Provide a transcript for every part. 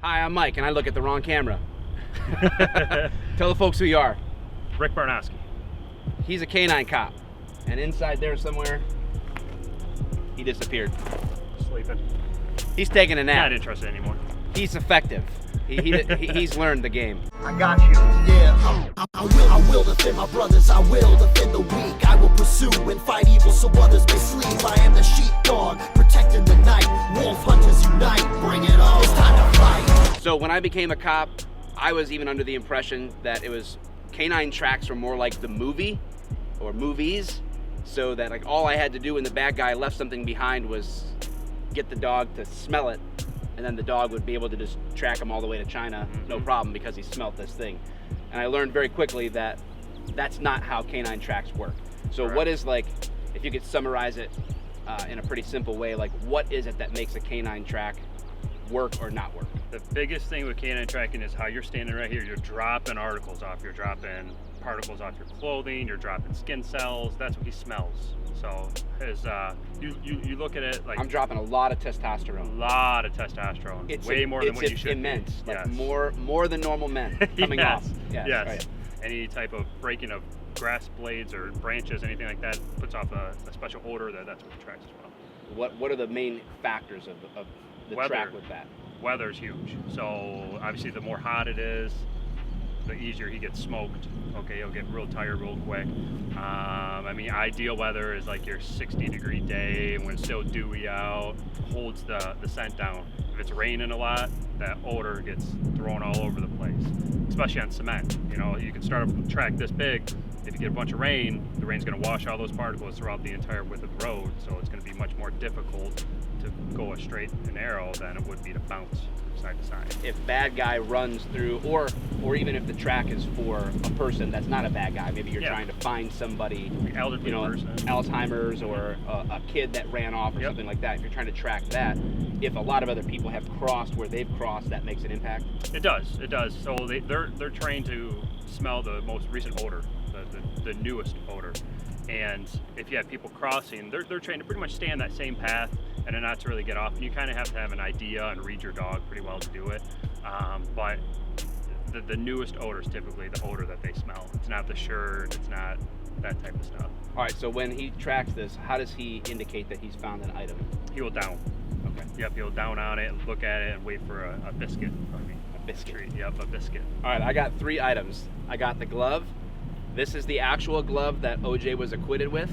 Hi, I'm Mike, and I look at the wrong camera. Tell the folks who you are. Rick Barnowski. He's a canine cop, and inside there somewhere, he disappeared. Sleeping. He's taking a nap. Not interested anymore. He's effective. He's learned the game. I got you. Yeah, I will defend my brothers. I will defend the weak. I will pursue and fight evil so others may sleep. I am the sheepdog, protecting the night. Wolf hunters unite. Bring it on. It's time to fight. So when I became a cop, I was even under the impression that it was canine tracks were more like the movie or movies, so that like all I had to do when the bad guy left something behind was get the dog to smell it, and then the dog would be able to just track him all the way to China, no problem, because he smelt this thing. And I learned very quickly that that's not how canine tracks work. So Correct. what is, like, if you could summarize it in a pretty simple way, like what is it that makes a canine track work or not work? The biggest thing with canine tracking is how you're standing right here. You're dropping articles off. You're dropping particles off your clothing. You're dropping skin cells. That's what he smells. So his, you look at it like I'm dropping a lot of a testosterone. lot of testosterone. It's way more than what you it's should. immense, be. like Yes. more than normal men coming Yes. off. Yes. Right. Any type of breaking of grass blades or branches, anything like that, puts off a special odor. That's what attracts as well. What are the main factors of the Weather. track with that? Weather's huge. So obviously the more hot it is, the easier he gets smoked. Okay, he'll get real tired real quick. I mean, ideal weather is like your 60-degree day when it's still dewy out, holds the scent down. If it's raining a lot, that odor gets thrown all over the place, especially on cement. You know, you can start a track this big. If you get a bunch of rain, the rain's going to wash all those particles throughout the entire width of the road, so it's going to be much more difficult to go a straight and narrow than it would be to bounce side to side. If bad guy runs through, or even if the track is for a person that's not a bad guy, maybe you're Yeah. trying to find somebody, The elderly you know, person. Alzheimer's or a kid that ran off or Yep. something like that. If you're trying to track that, if a lot of other people have crossed where they've crossed, that makes an impact. It does. It does. So they're trained to smell the most recent odor, the newest odor. And if you have people crossing, they're trained to pretty much stay on that same path and not to really get off. And you kind of have to have an idea and read your dog pretty well to do it. But the newest odor is typically the odor that they smell. It's not the shirt. It's not that type of stuff. All right, so when he tracks this, how does he indicate that he's found an item? He will down. Okay. Yep, he'll down on it, look at it, and wait for a biscuit. A biscuit. Treat. Yep, a biscuit. All right, I got 3 items. I got the glove. This is the actual glove that OJ was acquitted with.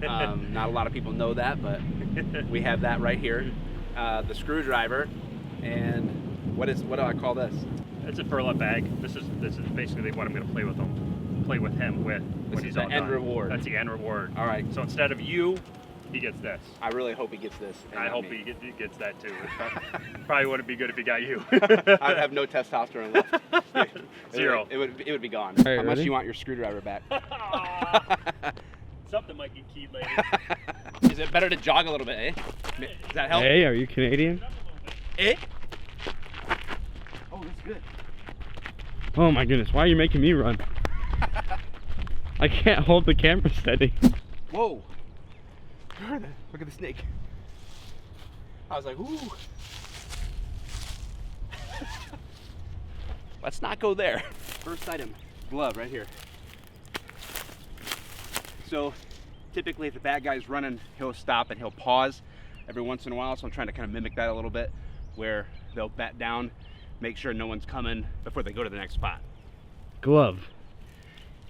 Not a lot of people know that, but we have that right here. The screwdriver, and what do I call this? It's a furlet bag. This is basically what I'm going to play with him with This when is he's the all end done. reward. That's the end reward. All right, So instead of you, he gets this. I really hope he gets this. and I not hope me. he gets that too. Probably wouldn't be good if he got you. I'd have no testosterone left. Zero. It would be gone. All right, How much ready? do you want your screwdriver back? Something might get keyed later. Is it better to jog a little bit, eh? Does that help? Hey, are you Canadian? Eh? Oh, that's good. Oh my goodness, why are you making me run? I can't hold the camera steady. Whoa. Look at the snake. I was like, ooh. Let's not go there. First item, glove right here. So typically if the bad guy's running, he'll stop and he'll pause every once in a while. So I'm trying to kind of mimic that a little bit, where they'll bat down, make sure no one's coming before they go to the next spot. Glove.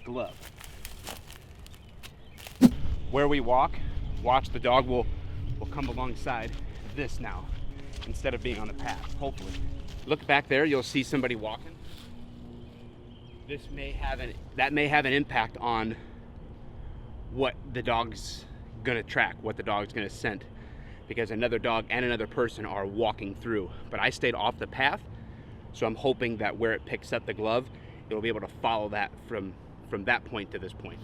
Glove. Where we walk, watch the dog will come alongside this now instead of being on the path, hopefully. Look back there, you'll see somebody walking. That may have an impact on what the dog's gonna track, what the dog's gonna scent, because another dog and another person are walking through. But I stayed off the path, so I'm hoping that where it picks up the glove, it'll be able to follow that from that point to this point.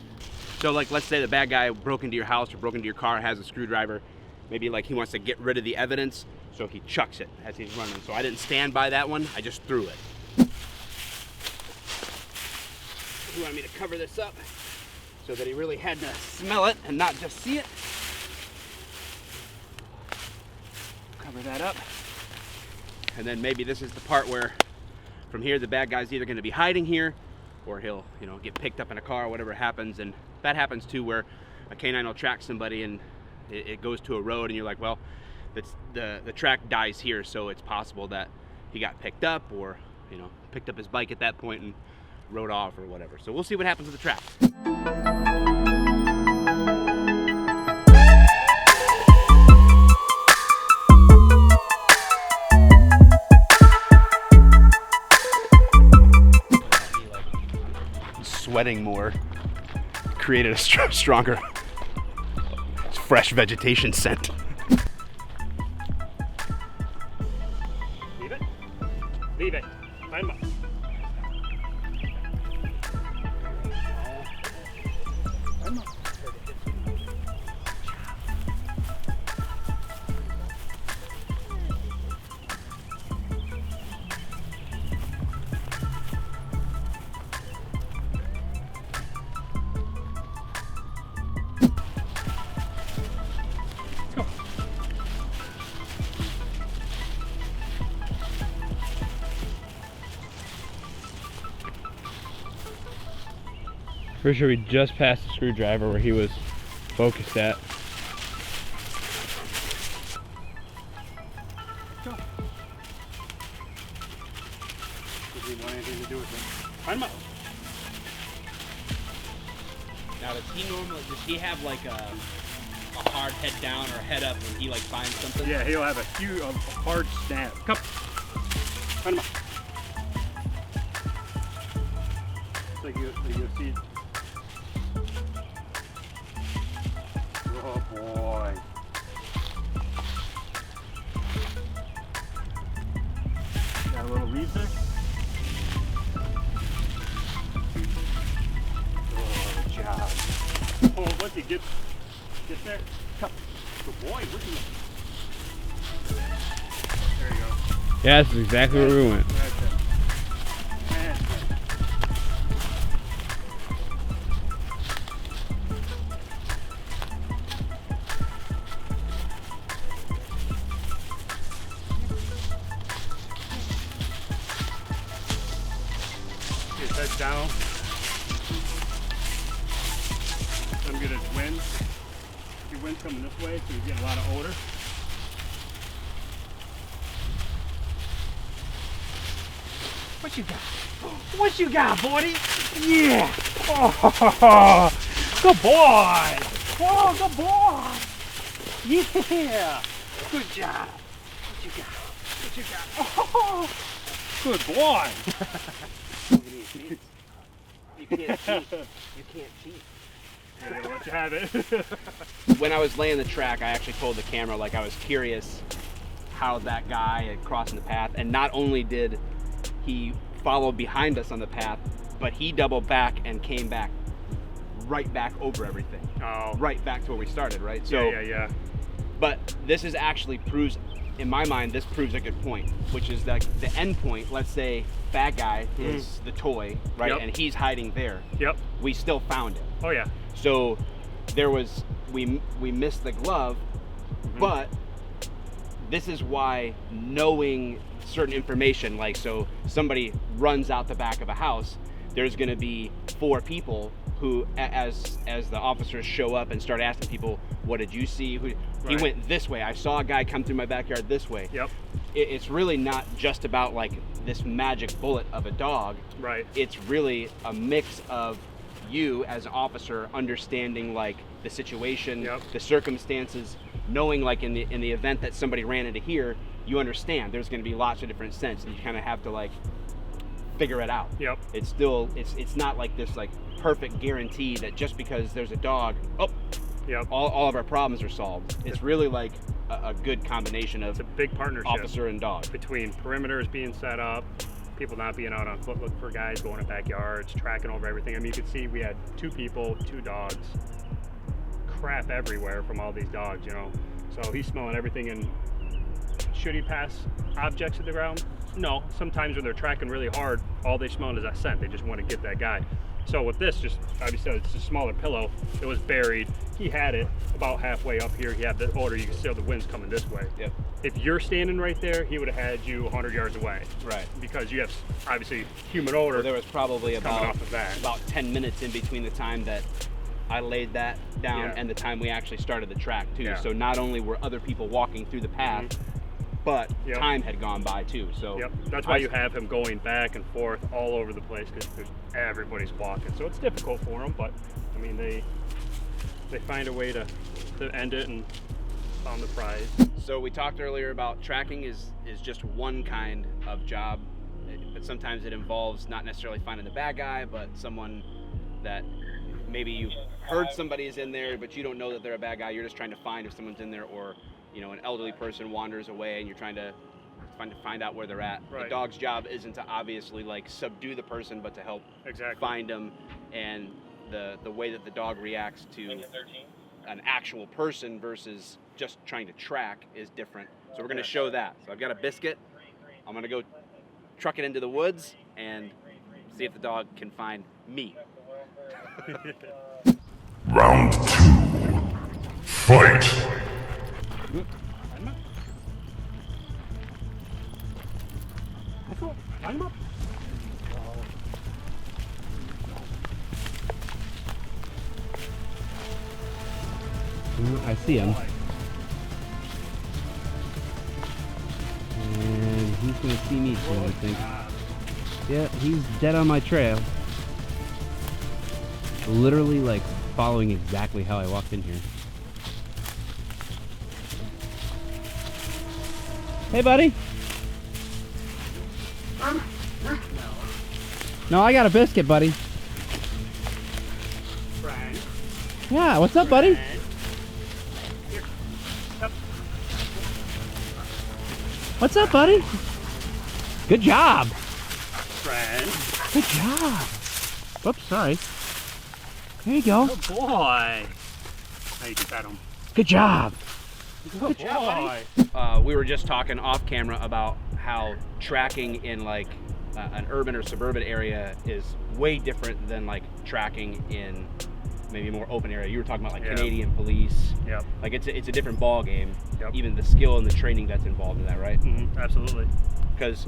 So like, let's say the bad guy broke into your house or broke into your car, has a screwdriver, maybe like he wants to get rid of the evidence, so he chucks it as he's running. So I didn't stand by that one, I just threw it. You want me to cover this up so that he really had to smell it and not just see it. Cover that up. And then maybe this is the part where from here the bad guy's either going to be hiding here, or he'll, you know, get picked up in a car or whatever happens. And that happens too, where a canine will track somebody and it goes to a road and you're like, well, it's the track dies here, so it's possible that he got picked up, or, you know, picked up his bike at that point and rode off or whatever. So we'll see what happens with the track. Sweating more created a stronger fresh vegetation scent. Leave it. Leave it. Find him up. Find him up. Pretty sure we just passed the screwdriver where he was focused at. Does he want anything to do with it? Find him up. Now, does he have like a hard head down or head up when he like finds something? Yeah, he'll have a hard snap. Come. Find him up. It's like you'll see. Oh boy. Got a little lead there? Oh, good job. Oh, once he gets there, come. Good boy, where'd you go? There you go. Yeah, that's exactly where we went. That's it. That's it. His head down. I'm gonna wind. Your wind's coming this way, so you get a lot of odor. What you got? What you got, buddy? Yeah. Oh, good boy. Oh, good boy. Yeah. Good job. What you got? What you got? Oh, good boy. You can't cheat. You can't cheat. Yeah, let you have it. When I was laying the track, I actually told the camera, like, I was curious how that guy had crossed the path, and not only did he follow behind us on the path, but he doubled back and came back right back over everything. Oh. Right back to where we started, right? So, Yeah. but this is actually proves, in my mind, this proves a good point, which is that the end point, let's say bad guy is the toy, right? Yep. And he's hiding there. Yep. We still found him. Oh yeah. So there was, we missed the glove, but this is why knowing certain information, like, so somebody runs out the back of a house, there's going to be 4 people who, as the officers show up and start asking people, what did you see? He Right. went this way. I saw a guy come through my backyard this way. Yep. It's really not just about like this magic bullet of a dog. Right. It's really a mix of you as an officer understanding like the situation, Yep. the circumstances, knowing like in the event that somebody ran into here, you understand there's going to be lots of different scents, and you kind of have to like figure it out. Yep. It's still it's not like this like perfect guarantee that just because there's a dog, Yep. all of our problems are solved. It's really like a good combination of It's a big partnership officer and dog. between perimeters being set up, people not being out on foot looking for guys, going in backyards, tracking over everything. I mean, you could see we had 2 people, 2 dogs, crap everywhere from all these dogs, you know. So he's smelling everything, and should he pass objects to the ground? No. Sometimes when they're tracking really hard, all they smell is that scent. They just want to get that guy. So with this, just obviously it's a smaller pillow. It was buried. He had it about halfway up here. He had the odor. You can see the wind's coming this way. Yep. If you're standing right there, he would have had you 100 yards away. Right. Because you have obviously human odor. So there was probably coming off of that. about 10 minutes in between the time that I laid that down Yeah. and the time we actually started the track too. Yeah. So not only were other people walking through the path, but Yep. time had gone by too. So Yep. That's why you have him going back and forth all over the place, because everybody's walking. So it's difficult for them, but I mean they find a way to end it and found the prize. So we talked earlier about tracking is just one kind of job, but sometimes it involves not necessarily finding the bad guy, but someone that maybe you heard somebody's in there, but you don't know that they're a bad guy. You're just trying to find if someone's in there, or you know, an elderly person wanders away and you're trying to find out where they're at. Right. The dog's job isn't to obviously like subdue the person, but to help Exactly. find them, and the way that the dog reacts to an actual person versus just trying to track is different. So we're going to show that. So I've got a biscuit. I'm going to go truck it into the woods and see if the dog can find me. Round 2. Fight! Line up. I see him. And he's gonna see me soon, I think. Yeah, he's dead on my trail. Literally, like, following exactly how I walked in here. Hey, buddy. No, I got a biscuit, buddy. Brian. Yeah, what's up, buddy? Here. Up. What's up, buddy? Good job. Brian. Good job. Whoops, sorry. There you go. Good boy. Now you can pet him. Good job. Good boy. We were just talking off camera about how tracking in like an urban or suburban area is way different than like tracking in maybe a more open area. You were talking about like Yeah. Canadian police. Yep. Like it's a different ball game. Yep. Even the skill and the training that's involved in that, right? Absolutely. Because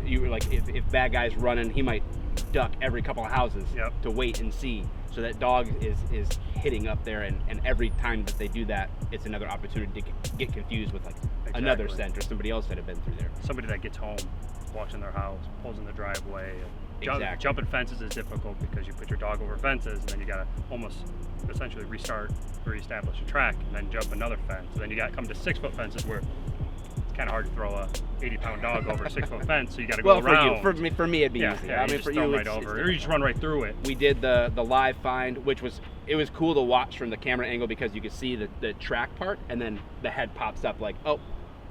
you were like, if bad guy's running, he might duck every couple of houses Yep. to wait and see. So that dog is hitting up there, and every time that they do that, it's another opportunity to get confused with like another Exactly. scent or somebody else that had been through there. Somebody that gets home, walks in their house, pulls in the driveway. Exactly. Jumping fences is difficult because you put your dog over fences, and then you gotta almost essentially reestablish a track, and then jump another fence. And then you gotta come to 6-foot fences where it's kind of hard to throw a 80-pound dog over a 6-foot fence, so you gotta go Well, around. for me, it'd be easy. Yeah, I mean, you just for throw you, them right it's over, or you just run right through it. We did the live find, which was cool to watch from the camera angle because you could see the track part, and then the head pops up like, oh,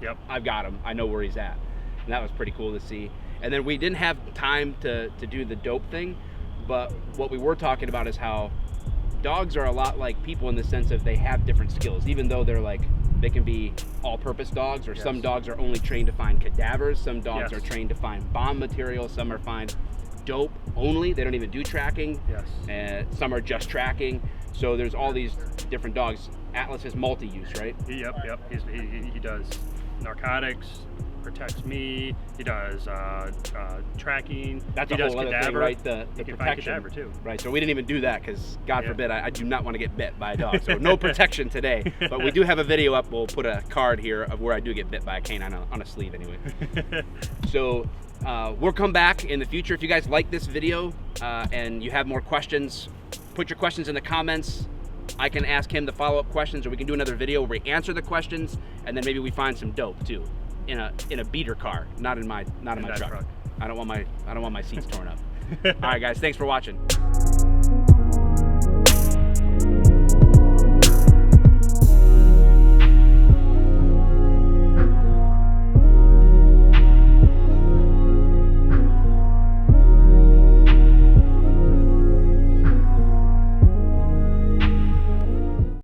Yep. I've got him. I know where he's at. And that was pretty cool to see. And then we didn't have time to do the dope thing, but what we were talking about is how dogs are a lot like people in the sense of they have different skills, even though they can be all-purpose dogs, or some Yes. dogs are only trained to find cadavers, some dogs Yes. are trained to find bomb material, some are find dope only, they don't even do tracking. Yes. Some are just tracking. So there's all these different dogs. Atlas is multi-use, right? Yep. He does narcotics, protects me. He does tracking. That's he a does whole other thing, cadaver. right? The He can find protection, cadaver too. right? So we didn't even do that because, God Yeah. forbid, I do not want to get bit by a dog. So no protection today. But we do have a video up. We'll put a card here of where I do get bit by a canine on a sleeve, anyway. So we'll come back in the future. If you guys like this video and you have more questions, put your questions in the comments. I can ask him the follow-up questions, or we can do another video where we answer the questions, and then maybe we find some dope too, in a beater car, not in my that truck. truck. I don't want my seats torn up. All right, guys, thanks for watching.